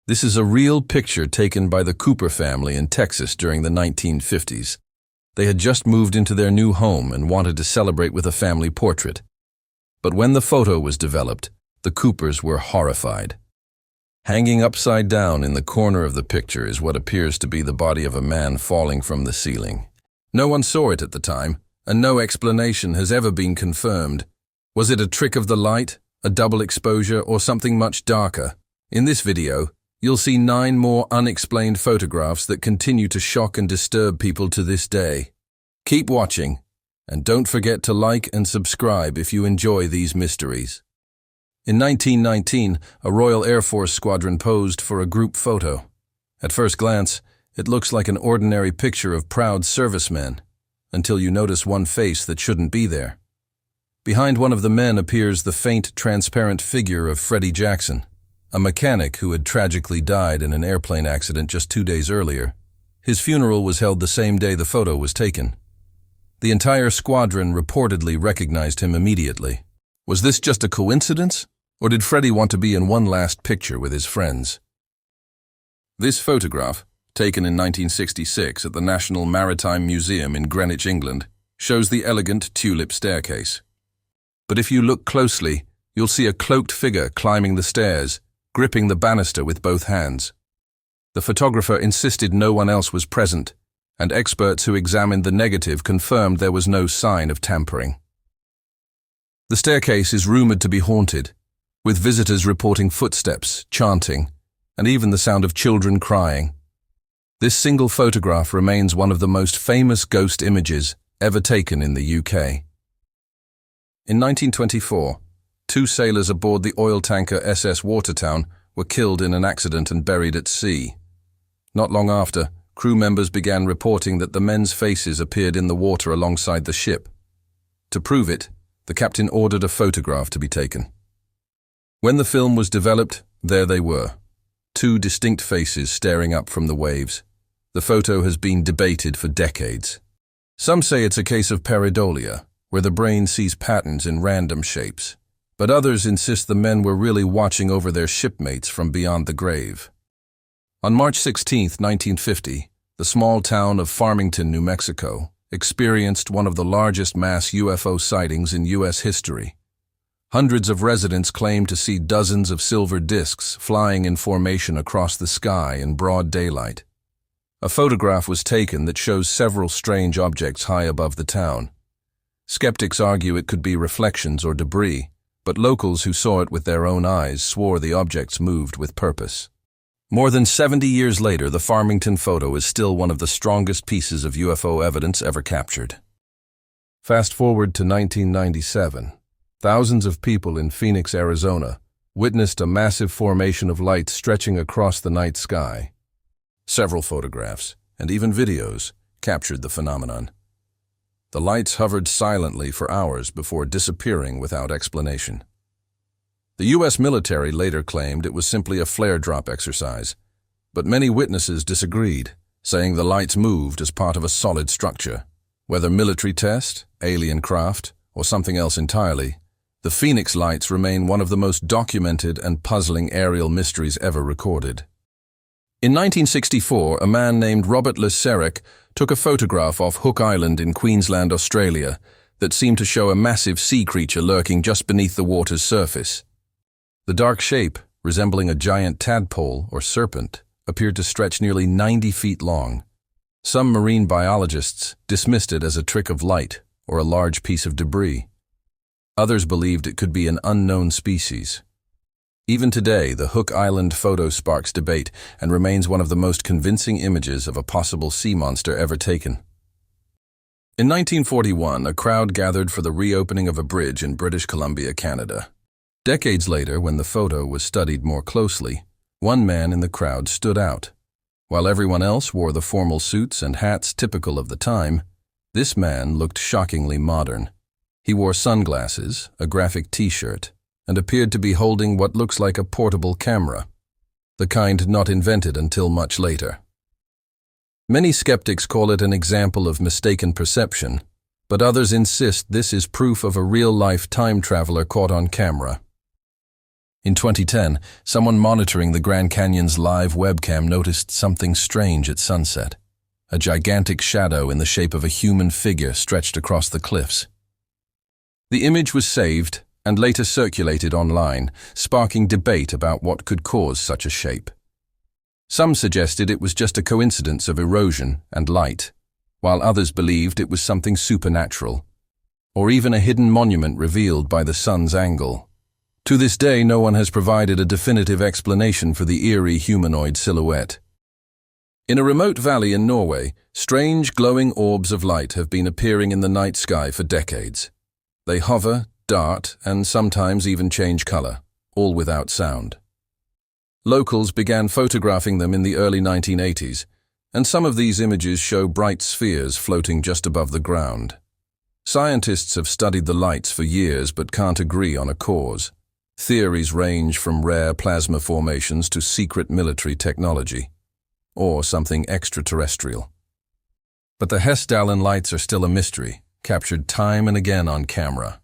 This is a real picture taken by the Cooper family in Texas during the 1950s. They had just moved into their new home and wanted to celebrate with a family portrait. But when the photo was developed, the Coopers were horrified. Hanging upside down in the corner of the picture is what appears to be the body of a man falling from the ceiling. No one saw it at the time, and no explanation has ever been confirmed. Was it a trick of the light, a double exposure, or something much darker? In this video, you'll see 9 more unexplained photographs that continue to shock and disturb people to this day. Keep watching, and don't forget to like and subscribe if you enjoy these mysteries. In 1919, a Royal Air Force squadron posed for a group photo. At first glance, it looks like an ordinary picture of proud servicemen, until you notice one face that shouldn't be there. Behind one of the men appears the faint, transparent figure of Freddie Jackson, a mechanic who had tragically died in an airplane accident just 2 days earlier. His funeral was held the same day the photo was taken. The entire squadron reportedly recognized him immediately. Was this just a coincidence, or did Freddie want to be in one last picture with his friends? This photograph, taken in 1966 at the National Maritime Museum in Greenwich, England, shows the elegant tulip staircase. But if you look closely, you'll see a cloaked figure climbing the stairs, gripping the banister with both hands. The photographer insisted no one else was present, and experts who examined the negative confirmed there was no sign of tampering. The staircase is rumored to be haunted, with visitors reporting footsteps, chanting, and even the sound of children crying. This single photograph remains one of the most famous ghost images ever taken in the UK. In 1924, 2 sailors aboard the oil tanker SS Watertown were killed in an accident and buried at sea. Not long after, crew members began reporting that the men's faces appeared in the water alongside the ship. To prove it, the captain ordered a photograph to be taken. When the film was developed, there they were, 2 distinct faces staring up from the waves. The photo has been debated for decades. Some say it's a case of pareidolia, where the brain sees patterns in random shapes, but others insist the men were really watching over their shipmates from beyond the grave. On March 16, 1950, the small town of Farmington, New Mexico, experienced one of the largest mass UFO sightings in U.S. history. Hundreds of residents claimed to see dozens of silver discs flying in formation across the sky in broad daylight. A photograph was taken that shows several strange objects high above the town. Skeptics argue it could be reflections or debris, but locals who saw it with their own eyes swore the objects moved with purpose. More than 70 years later, the Farmington photo is still one of the strongest pieces of UFO evidence ever captured. Fast forward to 1997. Thousands of people in Phoenix, Arizona, witnessed a massive formation of light stretching across the night sky. Several photographs, and even videos, captured the phenomenon. The lights hovered silently for hours before disappearing without explanation. The U.S. military later claimed it was simply a flare drop exercise, but many witnesses disagreed, saying the lights moved as part of a solid structure. Whether military test, alien craft, or something else entirely, the Phoenix lights remain one of the most documented and puzzling aerial mysteries ever recorded. In 1964, a man named Robert Le Serrec took a photograph off Hook Island in Queensland, Australia, that seemed to show a massive sea creature lurking just beneath the water's surface. The dark shape, resembling a giant tadpole or serpent, appeared to stretch nearly 90 feet long. Some marine biologists dismissed it as a trick of light or a large piece of debris. Others believed it could be an unknown species. Even today, the Hook Island photo sparks debate and remains one of the most convincing images of a possible sea monster ever taken. In 1941, a crowd gathered for the reopening of a bridge in British Columbia, Canada. Decades later, when the photo was studied more closely, one man in the crowd stood out. While everyone else wore the formal suits and hats typical of the time, this man looked shockingly modern. He wore sunglasses, a graphic t-shirt, and appeared to be holding what looks like a portable camera, the kind not invented until much later. Many skeptics call it an example of mistaken perception, but others insist this is proof of a real-life time traveler caught on camera. In 2010, someone monitoring the Grand Canyon's live webcam noticed something strange at sunset. A gigantic shadow in the shape of a human figure stretched across the cliffs. The image was saved and later circulated online, sparking debate about what could cause such a shape. Some suggested it was just a coincidence of erosion and light, while others believed it was something supernatural, or even a hidden monument revealed by the sun's angle. To this day, no one has provided a definitive explanation for the eerie humanoid silhouette. In a remote valley in Norway, strange glowing orbs of light have been appearing in the night sky for decades. They hover, dart, and sometimes even change color, all without sound. Locals began photographing them in the early 1980s, and some of these images show bright spheres floating just above the ground. Scientists have studied the lights for years but can't agree on a cause. Theories range from rare plasma formations to secret military technology, or something extraterrestrial. But the Hessdalen lights are still a mystery, captured time and again on camera.